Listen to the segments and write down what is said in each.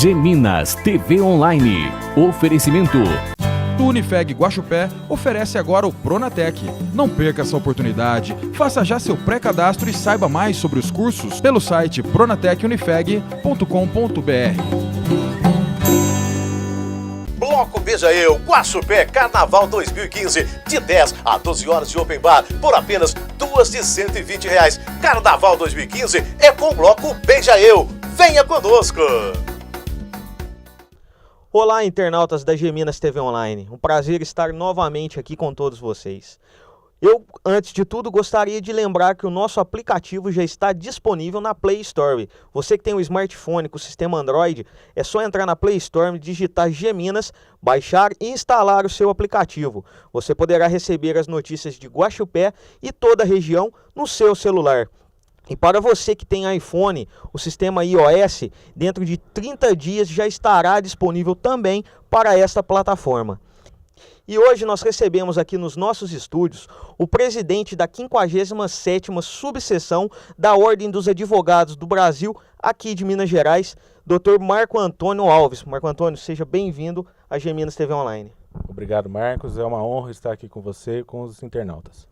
Geminas TV Online. Oferecimento. O Unifeg Guaxupé oferece agora o Pronatec. Não perca essa oportunidade. Faça já seu pré-cadastro e saiba mais sobre os cursos pelo site pronatecunifeg.com.br. Bloco Beija Eu, Guaxupé, Carnaval 2015, de 10 a 12 horas de open bar, por apenas 2 de R$120. Carnaval 2015 é com Bloco Beija Eu. Venha conosco! Olá, internautas da Geminas TV Online. Um prazer estar novamente aqui com todos vocês. Eu, antes de tudo, gostaria de lembrar que o nosso aplicativo já está disponível na Play Store. Você que tem um smartphone com o sistema Android, é só entrar na Play Store, digitar Geminas, baixar e instalar o seu aplicativo. Você poderá receber as notícias de Guaxupé e toda a região no seu celular. E para você que tem iPhone, o sistema iOS, dentro de 30 dias já estará disponível também para esta plataforma. E hoje nós recebemos aqui nos nossos estúdios o presidente da 57ª subseção da Ordem dos Advogados do Brasil, aqui de Minas Gerais, Dr. Marco Antônio Alves. Marco Antônio, seja bem-vindo à Geminas TV Online. Obrigado, Marcos. É uma honra estar aqui com você e com os internautas.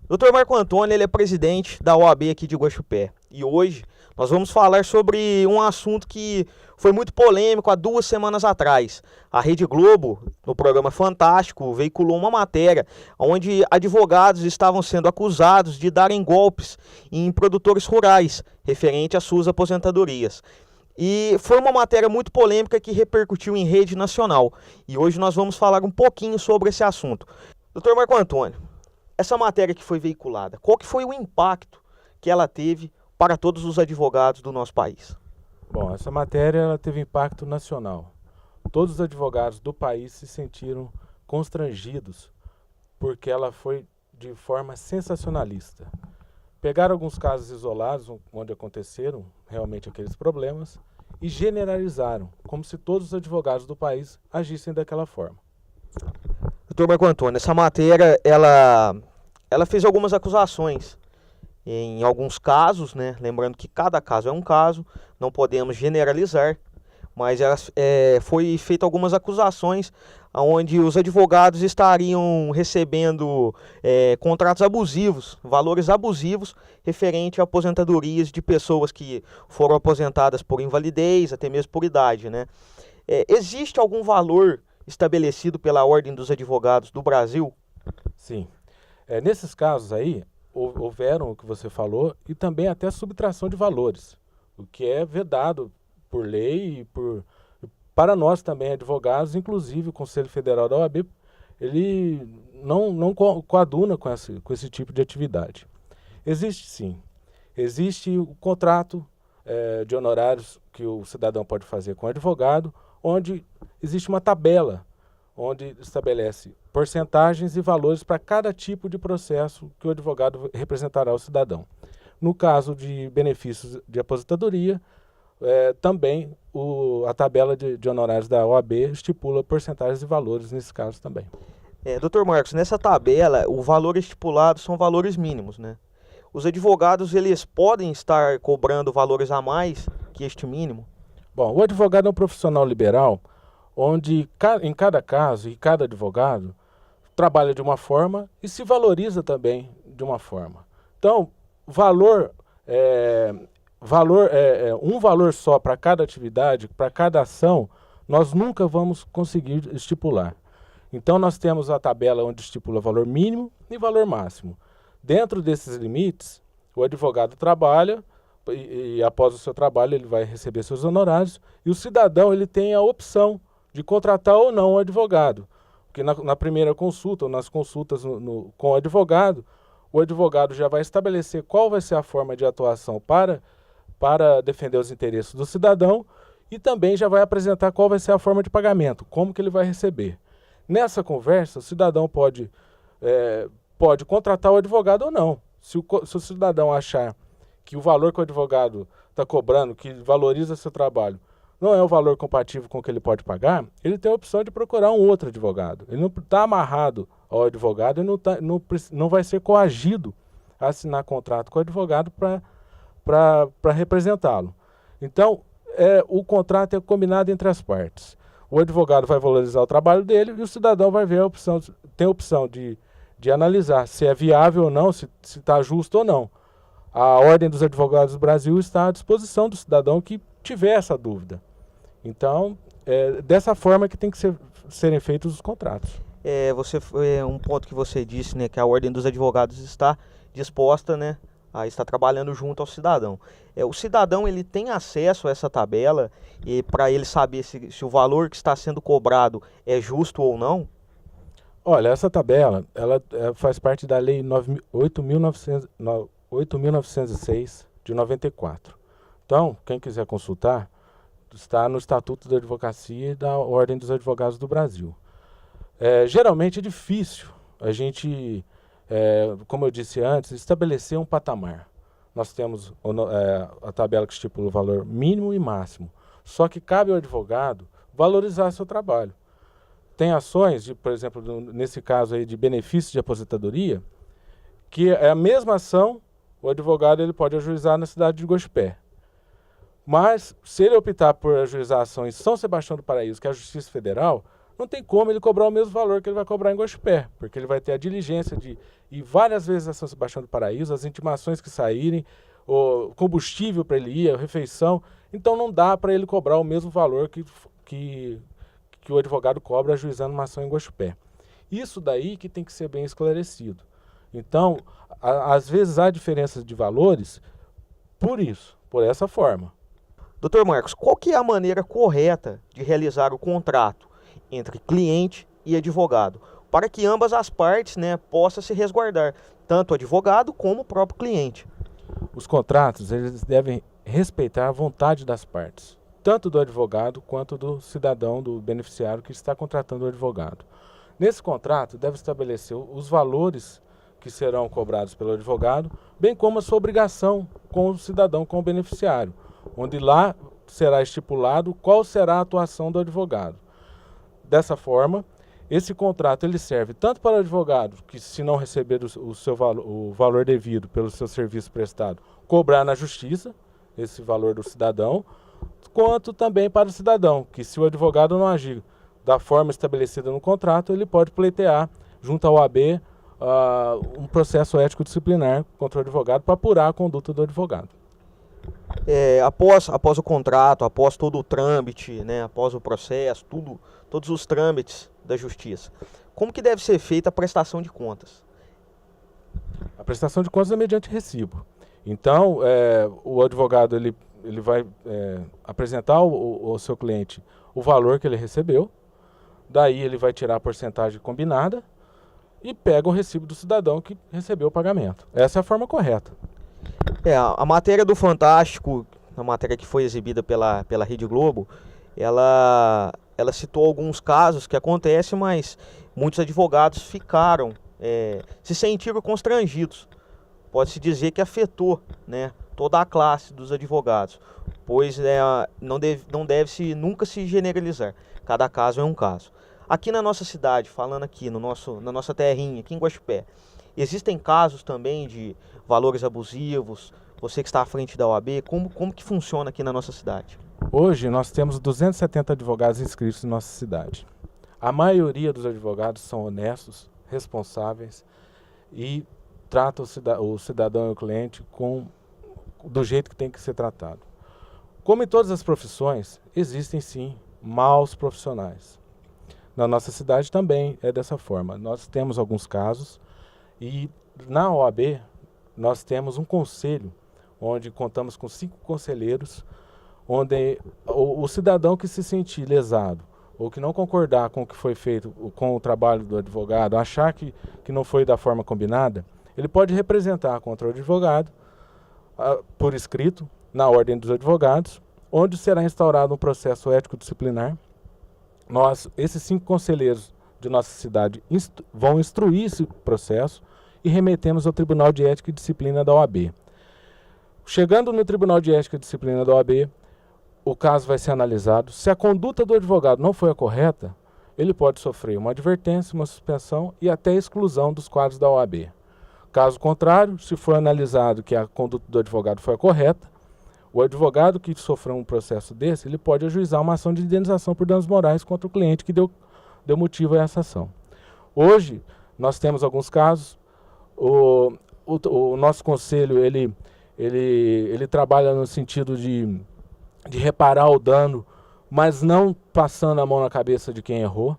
Dr. Marco Antônio, ele é presidente da OAB aqui de Guaxupé. E hoje nós vamos falar sobre um assunto que foi muito polêmico há 2 semanas atrás. A Rede Globo, no programa Fantástico, veiculou uma matéria onde advogados estavam sendo acusados de darem golpes em produtores rurais, referente às suas aposentadorias. E foi uma matéria muito polêmica que repercutiu em rede nacional. E hoje nós vamos falar um pouquinho sobre esse assunto. Dr. Marco Antônio, essa matéria que foi veiculada, qual que foi o impacto que ela teve para todos os advogados do nosso país? Bom, essa matéria ela teve impacto nacional. Todos os advogados do país se sentiram constrangidos porque ela foi de forma sensacionalista. Pegaram alguns casos isolados onde aconteceram realmente aqueles problemas e generalizaram, como se todos os advogados do país agissem daquela forma. Doutor Marco Antônio, essa matéria, ela fez algumas acusações em alguns casos, né? Lembrando que cada caso é um caso, não podemos generalizar, mas foi feita algumas acusações onde os advogados estariam recebendo contratos abusivos, valores abusivos, referente a aposentadorias de pessoas que foram aposentadas por invalidez, até mesmo por idade, né? Existe algum valor estabelecido pela Ordem dos Advogados do Brasil? Sim. Nesses casos aí, houveram o que você falou e também até subtração de valores, o que é vedado por lei e para nós também advogados, inclusive o Conselho Federal da OAB, ele não coaduna com esse tipo de atividade. Existe sim, existe o contrato de honorários que o cidadão pode fazer com o advogado, onde existe uma tabela onde estabelece porcentagens e valores para cada tipo de processo que o advogado representará ao cidadão. No caso de benefícios de aposentadoria, também a tabela de honorários da OAB estipula porcentagens e valores nesse caso também. Dr. Marcos, nessa tabela, o valor estipulado são valores mínimos, né? Os advogados, eles podem estar cobrando valores a mais que este mínimo? Bom, o advogado é um profissional liberal, onde em cada caso e cada advogado trabalha de uma forma e se valoriza também de uma forma. Então, um valor só para cada atividade, para cada ação, nós nunca vamos conseguir estipular. Então, nós temos a tabela onde estipula valor mínimo e valor máximo. Dentro desses limites, o advogado trabalha e após o seu trabalho ele vai receber seus honorários e o cidadão ele tem a opção de contratar ou não o advogado. Porque na primeira consulta ou nas consultas com o advogado já vai estabelecer qual vai ser a forma de atuação para defender os interesses do cidadão e também já vai apresentar qual vai ser a forma de pagamento, como que ele vai receber. Nessa conversa, o cidadão pode contratar o advogado ou não. Se o cidadão achar que o valor que o advogado está cobrando, que valoriza seu trabalho, não é o valor compatível com o que ele pode pagar, ele tem a opção de procurar um outro advogado. Ele não está amarrado ao advogado e não vai ser coagido a assinar contrato com o advogado para representá-lo. Então, o contrato é combinado entre as partes. O advogado vai valorizar o trabalho dele e o cidadão vai ver tem a opção de analisar se é viável ou não, se está justo ou não. A Ordem dos Advogados do Brasil está à disposição do cidadão que tiver essa dúvida. Então, dessa forma que tem que serem feitos os contratos. Um ponto que você disse, né, que a Ordem dos Advogados está disposta, né, a estar trabalhando junto ao cidadão. O cidadão ele tem acesso a essa tabela e para ele saber se o valor que está sendo cobrado é justo ou não? Olha, essa tabela ela faz parte da Lei 8.906 de 94. Então, quem quiser consultar, está no Estatuto da Advocacia e da Ordem dos Advogados do Brasil. Geralmente é difícil a gente, como eu disse antes, estabelecer um patamar. Nós temos a tabela que estipula o valor mínimo e máximo. Só que cabe ao advogado valorizar seu trabalho. Tem ações, por exemplo, nesse caso aí de benefício de aposentadoria, que é a mesma ação, o advogado ele pode ajuizar na cidade de Guaxupé. Mas, se ele optar por ajuizar a ação em São Sebastião do Paraíso, que é a Justiça Federal, não tem como ele cobrar o mesmo valor que ele vai cobrar em Guaxupé, porque ele vai ter a diligência de ir várias vezes a São Sebastião do Paraíso, as intimações que saírem, o combustível para ele ir, a refeição. Então não dá para ele cobrar o mesmo valor que o advogado cobra ajuizando uma ação em Guaxupé. Isso daí que tem que ser bem esclarecido. Então, às vezes há diferenças de valores por essa forma. Dr. Marcos, qual que é a maneira correta de realizar o contrato entre cliente e advogado, para que ambas as partes, né, possam se resguardar, tanto o advogado como o próprio cliente? Os contratos eles devem respeitar a vontade das partes, tanto do advogado quanto do cidadão, do beneficiário que está contratando o advogado. Nesse contrato deve estabelecer os valores que serão cobrados pelo advogado, bem como a sua obrigação com o cidadão, com o beneficiário, onde lá será estipulado qual será a atuação do advogado. Dessa forma, esse contrato ele serve tanto para o advogado, que se não receber o valor devido pelo seu serviço prestado, cobrar na justiça esse valor do cidadão, quanto também para o cidadão, que se o advogado não agir da forma estabelecida no contrato, ele pode pleitear junto ao OAB um processo ético disciplinar contra o advogado para apurar a conduta do advogado. Após o contrato, após todo o trâmite, né, após o processo, todos os trâmites da justiça, como que deve ser feita a prestação de contas? A prestação de contas é mediante recibo. Então, o advogado ele vai apresentar ao seu cliente o valor que ele recebeu, daí ele vai tirar a porcentagem combinada e pega o recibo do cidadão que recebeu o pagamento. Essa é a forma correta. A matéria do Fantástico, a matéria que foi exibida pela Rede Globo, ela citou alguns casos que acontecem, mas muitos advogados se sentiram constrangidos. Pode-se dizer que afetou, né, toda a classe dos advogados, pois não deve nunca se generalizar. Cada caso é um caso. Aqui na nossa cidade, falando aqui na nossa terrinha, aqui em Guaxupé, existem casos também de valores abusivos. Você que está à frente da OAB, como que funciona aqui na nossa cidade? Hoje nós temos 270 advogados inscritos em nossa cidade. A maioria dos advogados são honestos, responsáveis e tratam o cidadão e o cliente do jeito que tem que ser tratado. Como em todas as profissões, existem sim maus profissionais. Na nossa cidade também é dessa forma. Nós temos alguns casos e na OAB nós temos um conselho onde contamos com 5 conselheiros, onde o cidadão que se sentir lesado ou que não concordar com o que foi feito com o trabalho do advogado, achar que não foi da forma combinada, ele pode representar contra o advogado por escrito na Ordem dos Advogados, onde será instaurado um processo ético disciplinar. Esses 5 conselheiros de nossa cidade vão instruir esse processo e remetemos ao Tribunal de Ética e Disciplina da OAB. Chegando no Tribunal de Ética e Disciplina da OAB, o caso vai ser analisado. Se a conduta do advogado não foi a correta, ele pode sofrer uma advertência, uma suspensão e até exclusão dos quadros da OAB. Caso contrário, se for analisado que a conduta do advogado foi a correta, O advogado que sofreu um processo desse, ele pode ajuizar uma ação de indenização por danos morais contra o cliente que deu motivo a essa ação. Hoje, nós temos alguns casos, o nosso conselho, ele trabalha no sentido de reparar o dano, mas não passando a mão na cabeça de quem errou.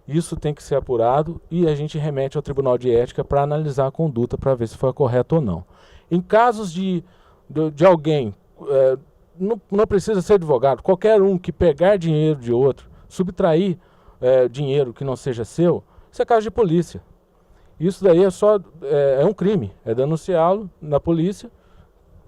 Isso tem que ser apurado e a gente remete ao Tribunal de Ética para analisar a conduta, para ver se foi correto ou não. Em casos de alguém, não precisa ser advogado, qualquer um que pegar dinheiro de outro, subtrair dinheiro que não seja seu, isso é caso de polícia. Isso daí é um crime, é denunciá-lo na polícia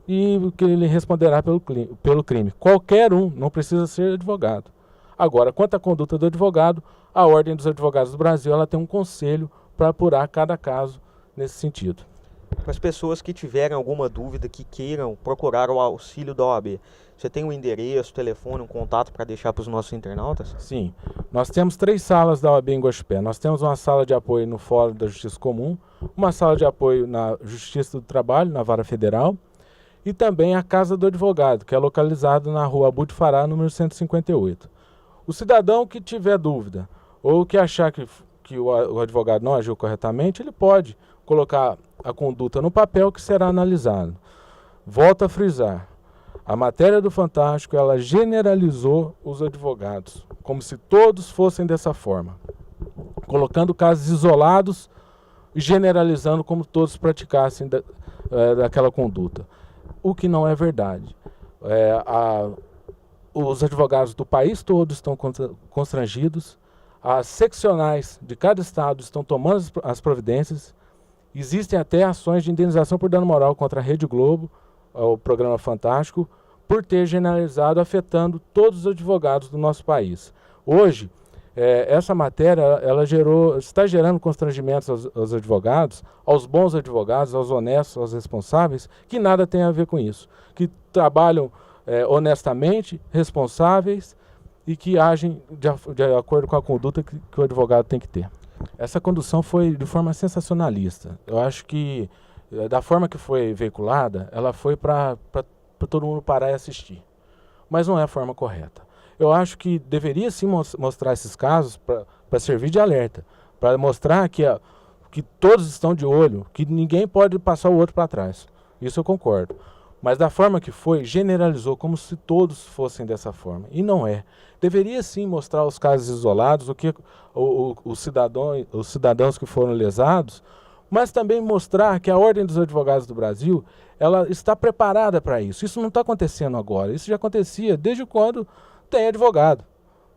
e que ele responderá pelo crime. Qualquer um, não precisa ser advogado. Agora, quanto à conduta do advogado, a Ordem dos Advogados do Brasil ela tem um conselho para apurar cada caso nesse sentido. Para as pessoas que tiverem alguma dúvida, que queiram procurar o auxílio da OAB, você tem um endereço, telefone, um contato para deixar para os nossos internautas? Sim, nós temos 3 salas da OAB em Guaxupé. Nós temos uma sala de apoio no Fórum da Justiça Comum, uma sala de apoio na Justiça do Trabalho, na Vara Federal, e também a Casa do Advogado, que é localizada na Rua Abu de Fará, número 158. O cidadão que tiver dúvida ou que achar que o advogado não agiu corretamente, ele pode colocar a conduta no papel que será analisado. Volto a frisar, a matéria do Fantástico ela generalizou os advogados, como se todos fossem dessa forma, colocando casos isolados e generalizando como todos praticassem daquela conduta, o que não é verdade. Os advogados do país todo estão constrangidos, as seccionais de cada estado estão tomando as providências, existem até ações de indenização por dano moral contra a Rede Globo, o programa Fantástico, por ter generalizado, afetando todos os advogados do nosso país. Hoje, essa matéria ela está gerando constrangimentos aos advogados, aos bons advogados, aos honestos, aos responsáveis, que nada tem a ver com isso, que trabalham honestamente, responsáveis e que agem de acordo com a conduta que o advogado tem que ter. Essa condução foi de forma sensacionalista. Eu acho que, da forma que foi veiculada, ela foi para todo mundo parar e assistir. Mas não é a forma correta. Eu acho que deveria sim mostrar esses casos para servir de alerta, para mostrar que todos estão de olho, que ninguém pode passar o outro para trás. Isso eu concordo. Mas da forma que foi, generalizou como se todos fossem dessa forma. E não é. Deveria sim mostrar os casos isolados, os cidadãos que foram lesados, mas também mostrar que a Ordem dos Advogados do Brasil ela está preparada para isso. Isso não está acontecendo agora. Isso já acontecia desde quando tem advogado.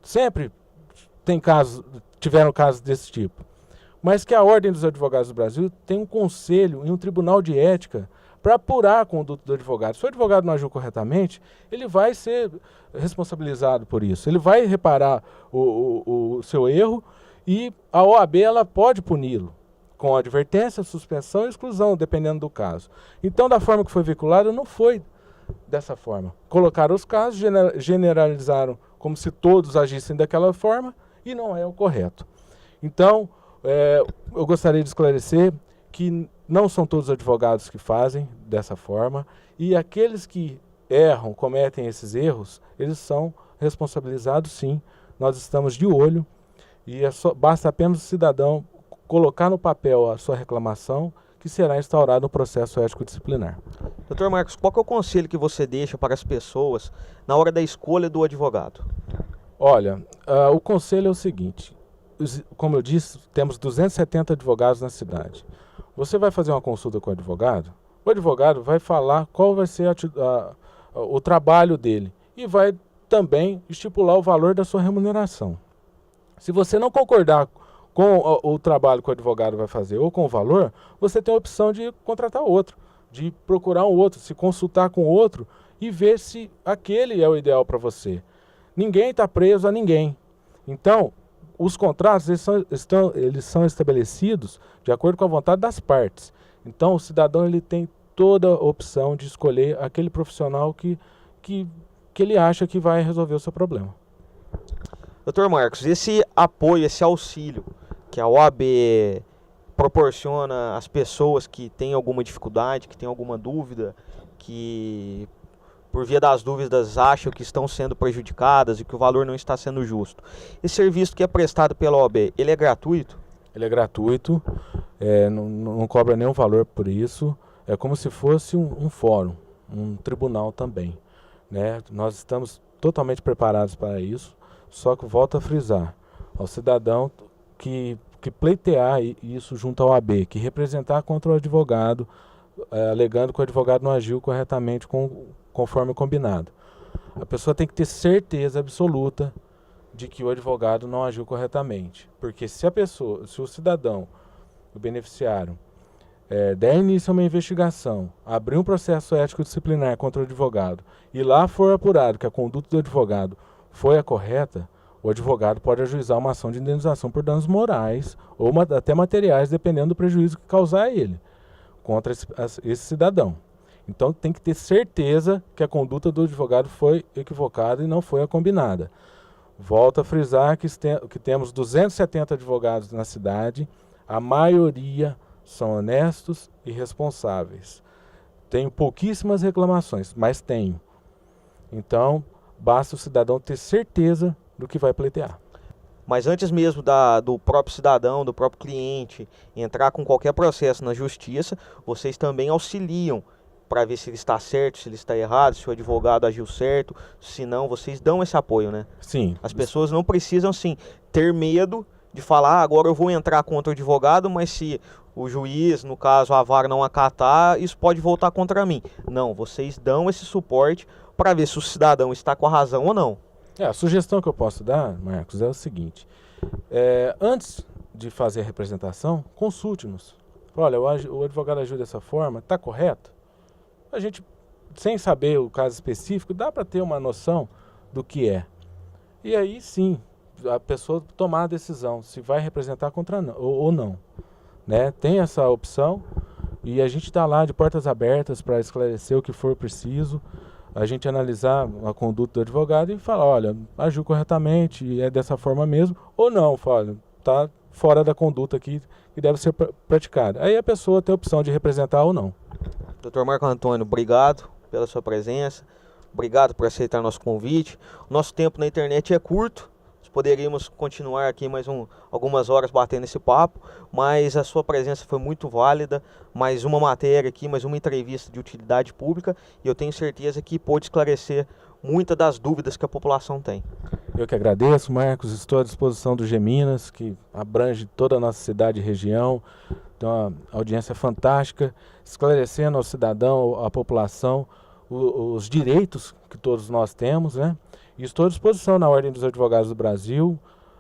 Sempre tiveram casos desse tipo. Mas que a Ordem dos Advogados do Brasil tem um conselho e um tribunal de ética para apurar a conduta do advogado. Se o advogado não agiu corretamente, ele vai ser responsabilizado por isso. Ele vai reparar o seu erro e a OAB ela pode puni-lo com advertência, suspensão e exclusão, dependendo do caso. Então, da forma que foi veiculada, não foi dessa forma. Colocaram os casos, generalizaram como se todos agissem daquela forma e não é o correto. Então, eu gostaria de esclarecer que não são todos os advogados que fazem dessa forma e aqueles que erram, cometem esses erros, eles são responsabilizados sim. Nós estamos de olho e basta apenas o cidadão colocar no papel a sua reclamação que será instaurado um processo ético-disciplinar. Dr. Marcos, qual que é o conselho que você deixa para as pessoas na hora da escolha do advogado? Olha, o conselho é o seguinte, como eu disse, temos 270 advogados na cidade. Você vai fazer uma consulta com o advogado vai falar qual vai ser o trabalho dele e vai também estipular o valor da sua remuneração. Se você não concordar com o trabalho que o advogado vai fazer ou com o valor, você tem a opção de contratar outro, de procurar um outro, se consultar com outro e ver se aquele é o ideal para você. Ninguém está preso a ninguém. Então, os contratos eles são estabelecidos de acordo com a vontade das partes. Então, o cidadão ele tem toda a opção de escolher aquele profissional que ele acha que vai resolver o seu problema. Dr. Marcos, esse apoio, esse auxílio que a OAB proporciona às pessoas que têm alguma dificuldade, que têm alguma dúvida, que por via das dúvidas, acham que estão sendo prejudicadas e que o valor não está sendo justo. Esse serviço que é prestado pela OAB, ele é gratuito? Ele é gratuito, não cobra nenhum valor por isso. É como se fosse um fórum, um tribunal também, né? Nós estamos totalmente preparados para isso, só que volto a frisar, ao cidadão que pleitear isso junto ao AB, que representar contra o advogado, alegando que o advogado não agiu corretamente conforme combinado. A pessoa tem que ter certeza absoluta de que o advogado não agiu corretamente. Porque se o cidadão, o beneficiário, der início a uma investigação, abrir um processo ético disciplinar contra o advogado e lá for apurado que a conduta do advogado foi a correta, o advogado pode ajuizar uma ação de indenização por danos morais ou até materiais, dependendo do prejuízo que causar a ele, contra esse cidadão. Então tem que ter certeza que a conduta do advogado foi equivocada e não foi a combinada. Volto a frisar que temos 270 advogados na cidade, a maioria são honestos e responsáveis. Tenho pouquíssimas reclamações, mas tenho. Então, basta o cidadão ter certeza do que vai pleitear. Mas antes mesmo do próprio cidadão, do próprio cliente, entrar com qualquer processo na justiça, vocês também auxiliam para ver se ele está certo, se ele está errado, se o advogado agiu certo, se não, vocês dão esse apoio, né? Sim. As pessoas não precisam, sim, ter medo de falar, agora eu vou entrar contra o advogado, mas se o juiz, no caso a vara, não acatar, isso pode voltar contra mim. Não, vocês dão esse suporte para ver se o cidadão está com a razão ou não. A sugestão que eu posso dar, Marcos, é o seguinte. Antes de fazer a representação, consulte-nos. Olha, o advogado agiu dessa forma, está correto? A gente, sem saber o caso específico, dá para ter uma noção do que é. E aí sim, a pessoa tomar a decisão se vai representar ou não. Né? Tem essa opção e a gente está lá de portas abertas para esclarecer o que for preciso. A gente analisar a conduta do advogado e falar, olha, agiu corretamente e é dessa forma mesmo, ou não, fala, está fora da conduta que deve ser praticada. Aí a pessoa tem a opção de representar ou não. Dr. Marco Antônio, obrigado pela sua presença, obrigado por aceitar nosso convite. Nosso tempo na internet é curto, poderíamos continuar aqui mais algumas horas batendo esse papo, mas a sua presença foi muito válida, mais uma matéria aqui, mais uma entrevista de utilidade pública, e eu tenho certeza que pôde esclarecer muitas das dúvidas que a população tem. Eu que agradeço, Marcos, estou à disposição do Geminas, que abrange toda a nossa cidade e região, tem uma audiência fantástica, esclarecendo ao cidadão, à população, os direitos que todos nós temos, né? E estou à disposição na Ordem dos Advogados do Brasil,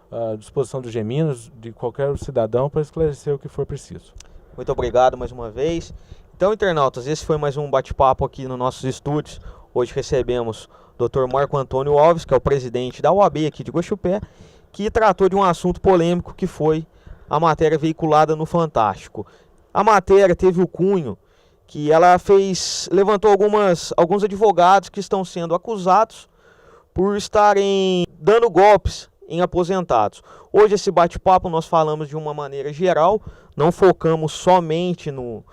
à disposição do Geminas, de qualquer cidadão, para esclarecer o que for preciso. Muito obrigado mais uma vez. Então, internautas, esse foi mais um bate-papo aqui nos nossos estúdios. Hoje recebemos o Dr. Marco Antônio Alves, que é o presidente da OAB aqui de Guaxupé, que tratou de um assunto polêmico que foi a matéria veiculada no Fantástico. A matéria teve o cunho que ela levantou alguns advogados que estão sendo acusados por estarem dando golpes em aposentados. Hoje esse bate-papo nós falamos de uma maneira geral, não focamos somente no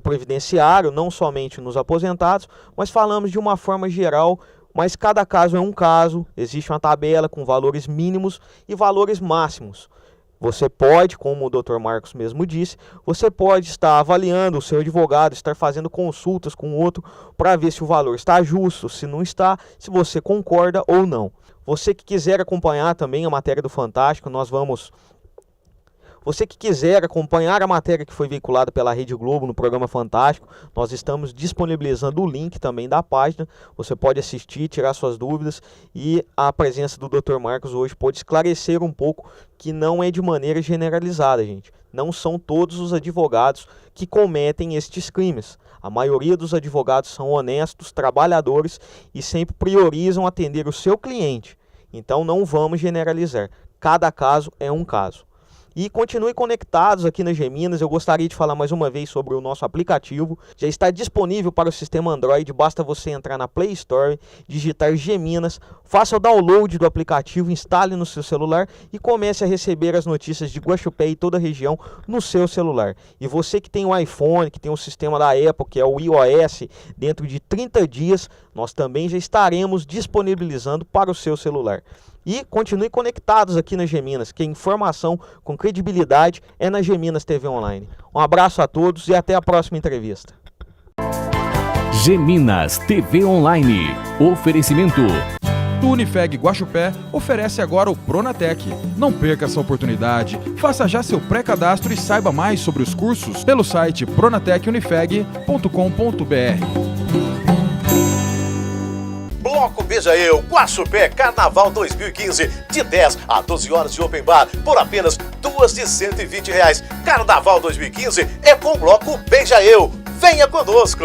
previdenciário, não somente nos aposentados, mas falamos de uma forma geral, mas cada caso é um caso, existe uma tabela com valores mínimos e valores máximos. Você pode, como o Dr. Marcos mesmo disse, você pode estar avaliando o seu advogado, estar fazendo consultas com o outro para ver se o valor está justo, se não está, se você concorda ou não. Você que quiser acompanhar também a matéria do Fantástico, Você que quiser acompanhar a matéria que foi veiculada pela Rede Globo no programa Fantástico, nós estamos disponibilizando o link também da página. Você pode assistir, tirar suas dúvidas, e a presença do Dr. Marcos hoje pode esclarecer um pouco que não é de maneira generalizada, gente. Não são todos os advogados que cometem estes crimes. A maioria dos advogados são honestos, trabalhadores e sempre priorizam atender o seu cliente. Então não vamos generalizar. Cada caso é um caso. E continue conectados aqui na Geminas. Eu gostaria de falar mais uma vez sobre o nosso aplicativo. Já está disponível para o sistema Android, basta você entrar na Play Store, digitar Geminas, faça o download do aplicativo, instale no seu celular e comece a receber as notícias de Guaxupé e toda a região no seu celular. E você que tem um iPhone, que tem um sistema da Apple, que é o iOS, dentro de 30 dias, nós também já estaremos disponibilizando para o seu celular. E continue conectados aqui na Geminas, que a informação com credibilidade é na Geminas TV Online. Um abraço a todos e até a próxima entrevista. Geminas TV Online. Oferecimento. O Unifeg Guaxupé oferece agora o Pronatec. Não perca essa oportunidade. Faça já seu pré-cadastro e saiba mais sobre os cursos pelo site pronatecunifeg.com.br. Bloco Beija Eu, Guaxupé Carnaval 2015, de 10 a 12 horas de open bar, por apenas 2 de R$120. Carnaval 2015 é com Bloco Beija Eu. Venha conosco!